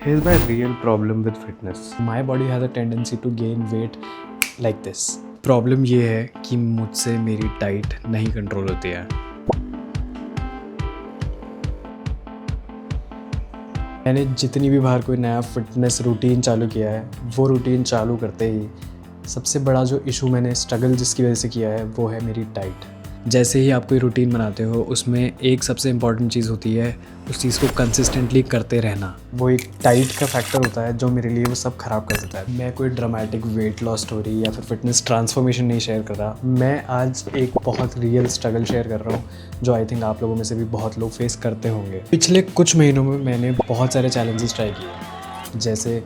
Here's my real problem with fitness. My body has a tendency to gain weight like this. Problem ये है कि मुझसे मेरी diet नहीं कंट्रोल होती है। मैंने जितनी भी बार कोई नया फिटनेस रूटीन चालू किया है, वो रूटीन चालू करते ही सबसे बड़ा जो इशू मैंने स्ट्रगल जिसकी वजह से किया है वो है मेरी डाइट। जैसे ही आप कोई रूटीन बनाते हो उसमें एक सबसे इम्पॉर्टेंट चीज़ होती है उस चीज़ को कंसिस्टेंटली करते रहना। वो एक डाइट का फैक्टर होता है जो मेरे लिए वो सब ख़राब कर देता है। मैं कोई ड्रामेटिक वेट लॉस स्टोरी या फिर फिटनेस ट्रांसफॉर्मेशन नहीं शेयर कर रहा। मैं आज एक बहुत रियल स्ट्रगल शेयर कर रहा हूँ जो आई थिंक आप लोगों में से भी बहुत लोग फेस करते होंगे। पिछले कुछ महीनों में मैंने बहुत सारे चैलेंजेस ट्राई किए। जैसे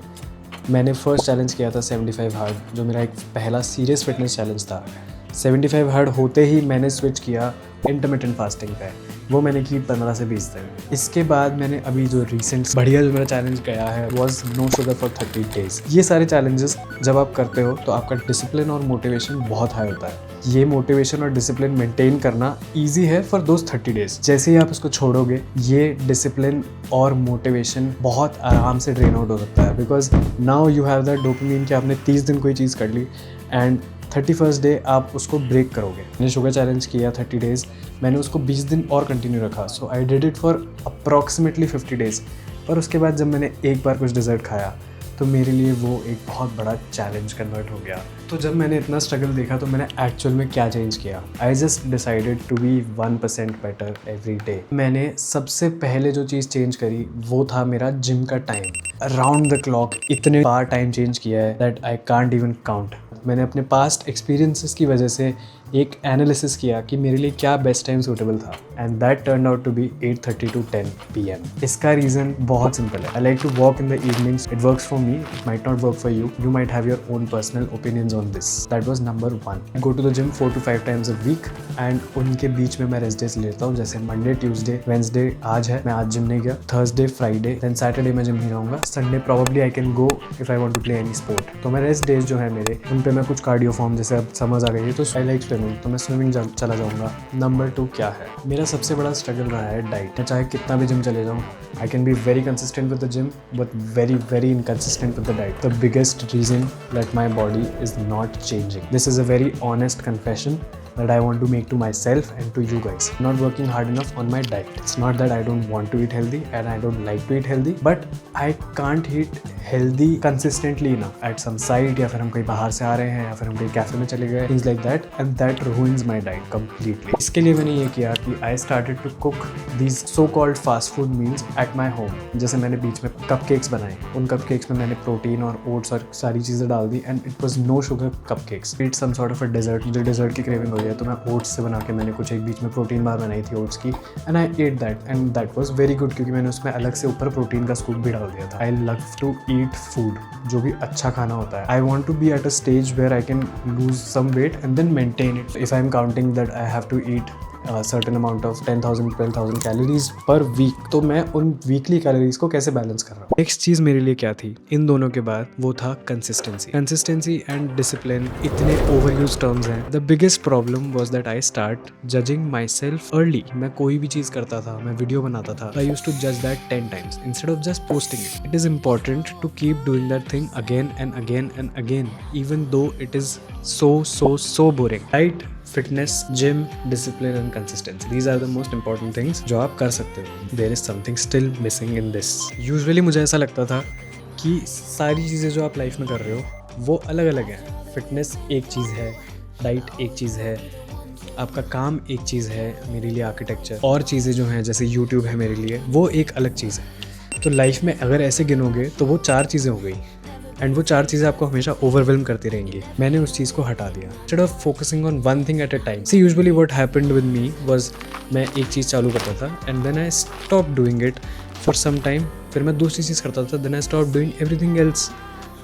मैंने फर्स्ट चैलेंज किया था 75 हार्ड, जो मेरा एक पहला सीरियस फिटनेस चैलेंज था। 75 हार्ड होते ही मैंने स्विच किया इंटरमिटेंट फास्टिंग पे। वो मैंने की 15 से 20 दिन। इसके बाद मैंने अभी जो रिसेंट बढ़िया जो मेरा चैलेंज गया है was no sugar for 30 days. ये सारे चैलेंजेस जब आप करते हो तो आपका डिसिप्लिन और मोटिवेशन बहुत हाई होता है। ये मोटिवेशन और डिसिप्लिन मेंटेन करना इजी है फॉर दोज 30 डेज। जैसे ही आप उसको छोड़ोगे ये डिसिप्लिन और मोटिवेशन बहुत आराम से ड्रेन आउट हो सकता है, because now you have that dopamine कि आपने 30 दिन कोई चीज़ कर ली एंड 31st डे आप उसको ब्रेक करोगे। मैंने शुगर चैलेंज किया 30 डेज़, मैंने उसको 20 दिन और कंटिन्यू रखा। So I did it for approximately 50 days. पर उसके बाद जब मैंने एक बार कुछ डिज़र्ट खाया तो मेरे लिए वो एक बहुत बड़ा चैलेंज कन्वर्ट हो गया। तो जब मैंने इतना स्ट्रगल देखा तो मैंने एक्चुअल में क्या चेंज किया। I just decided to be 1% better every day. मैंने सबसे पहले जो चीज़ चेंज करी वो था मेरा जिम का टाइम। अराउंड द क्लॉक इतने बार टाइम चेंज किया है that I can't even count. मैंने अपने पास्ट एक्सपीरियंसेस की वजह से एक एनालिसिस किया कि मेरे लिए क्या बेस्ट टाइम सूटेबल था and that turn out to be 8:30 to 10 PM। इसका रीज़न बहुत सिंपल है। I like to walk in the evenings. It works for me, it might not work for you. You might have your own personal opinions on this. That was number 1। I go to the gym 4 to 5 times a week and उनके बीच में मैं rest days लेता हूँ। जैसे Monday, Tuesday, Wednesday आज है, मैं आज जिम नहीं गया। थर्सडे, फ्राइडे, देन सैटरडे मैं जिम नहीं रहूँगा। Sunday probably I can go if I want to play any sport. तो मैं रेस्ट डेज जो है मेरे उन पे मैं कुछ कार्डियो फॉर्म, जैसे अब समझ आ गई है तो आई लाइक स्विमिंग, तो मैं स्विमिंग चला जाऊँगा। नंबर 2 क्या है, मेरा सबसे बड़ा स्ट्रगल रहा है डाइट। मैं चाहे कितना भी जिम चले जाऊँ, I can be very consistent with the gym but very inconsistent with the diet. The biggest reason that my body is not changing. This is a very honest confession that I want to make to myself and to you guys. I'm not working hard enough on my diet. It's not that I don't want to eat healthy and I don't like to eat healthy, but I can't eat healthy consistently enough at some site, या फिर हम कहीं बाहर से आ रहे हैं या फिर हम कहीं कैफे में चले गए, things like that, and that ruins my diet completely. इसके लिए मैंने ये किया कि I started to cook these so-called fast food meals at my home. जैसे मैंने बीच में cupcakes बनाए, उन cupcakes में मैंने प्रोटीन और ओट्स और सारी चीज़ें डाल दी and it was no sugar cupcakes. It's some sort of a dessert. मुझे dessert की craving हो तो मैं ओट्स से बना के मैंने कुछ एक बीच में प्रोटीन बार बनाई थी ओट्स की and I at that and that was very good, क्योंकि मैंने उसमें अलग से ऊपर प्रोटीन का स्कूप भी डाल दिया था। I love to eat food, जो भी अच्छा खाना होता है। I want to be at a stage where I can lose some weight and then maintain it. If I am counting that I have to eat certain amount of 10,000-12,000 calories per week, तो मैं उन weekly calories को कैसे balance कर रहा हूँ। Next चीज़ मेरे लिए क्या थी इन दोनों के बाद, वो था कंसिस्टेंसी एंड डिसिप्लिन। इतने ओवरयूज टर्म्स हैं। The biggest problem was that I start judging my self early. मैं कोई भी चीज़ करता था, मैं वीडियो बनाता था, आई यूज्ड टू जज that 10 times instead of just posting it. It is important to keep doing that thing again and again even though it is so boring. Right? Fitness, gym, discipline and consistency, these are the most important things जो आप कर सकते हो। There is something still missing in this. Usually मुझे ऐसा लगता था कि सारी चीज़ें जो आप लाइफ में कर रहे हो वो अलग अलग हैं। फिटनेस एक चीज़ है, डाइट एक चीज़ है, आपका काम एक चीज़ है, मेरे लिए आर्किटेक्चर, और चीज़ें जो हैं जैसे यूट्यूब है मेरे लिए, वो एक अलग चीज़ है। तो लाइफ में अगर ऐसे गिनोगे तो वो 4 चीज़ें हो गई एंड वो 4 चीज़ें आपको हमेशा ओवरवेलम करती रहेंगी। मैंने उस चीज़ को हटा दिया instead of focusing on one thing at a time. See usually what happened with me was, मैं एक चीज़ चालू करता था and then I stop doing it for some time, फिर मैं दूसरी चीज़ करता था, then I stop doing everything else.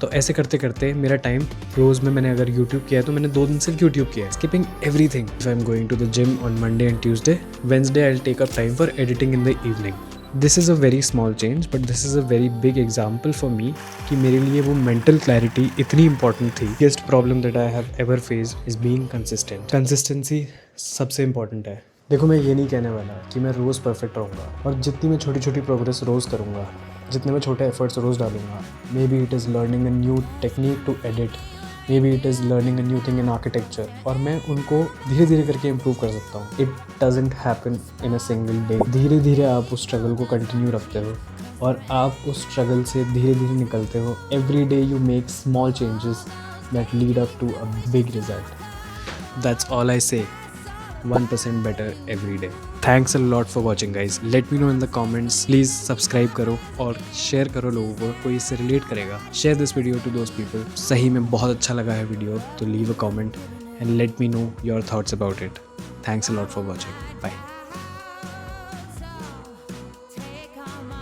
तो ऐसे करते करते मेरा टाइम, रोज़ में मैंने अगर यूट्यूब किया है तो मैंने 2 दिन सिर्फ यूट्यूब किया है, skipping everything. If I am going to the gym on Monday and Tuesday, Wednesday I will take up time for editing in the evening. This is a very small change but this is a very big example for me कि मेरे लिए वो mental clarity इतनी important थी। Biggest problem that I have ever face is being consistent. Consistency सबसे important है। देखो, मैं ये नहीं कहने वाला कि मैं रोज़ परफेक्ट रहूँगा, और जितनी मैं छोटी छोटी प्रोग्रेस रोज़ करूँगा जितने मैं छोटे एफर्ट्स रोज़ डालूंगा, maybe it is learning a new technique to edit, maybe it is learning a new thing in architecture, और मैं उनको धीरे धीरे करके इम्प्रूव कर सकता हूँ। It doesn't happen in a single day. धीरे धीरे आप उस स्ट्रगल को कंटिन्यू रखते हो और आप उस स्ट्रगल से धीरे धीरे निकलते हो। Every day you make small changes that lead up to a big result. That's all I say. 1% better every day. Thanks a lot for watching guys. Let me know in the comments. Please subscribe करो और share करो लोगों को, कोई इससे relate करेगा. Share this video to those people. सही में बहुत अच्छा लगा है वीडियो तो leave a comment and let me know your thoughts about it. Thanks a lot for watching. Bye.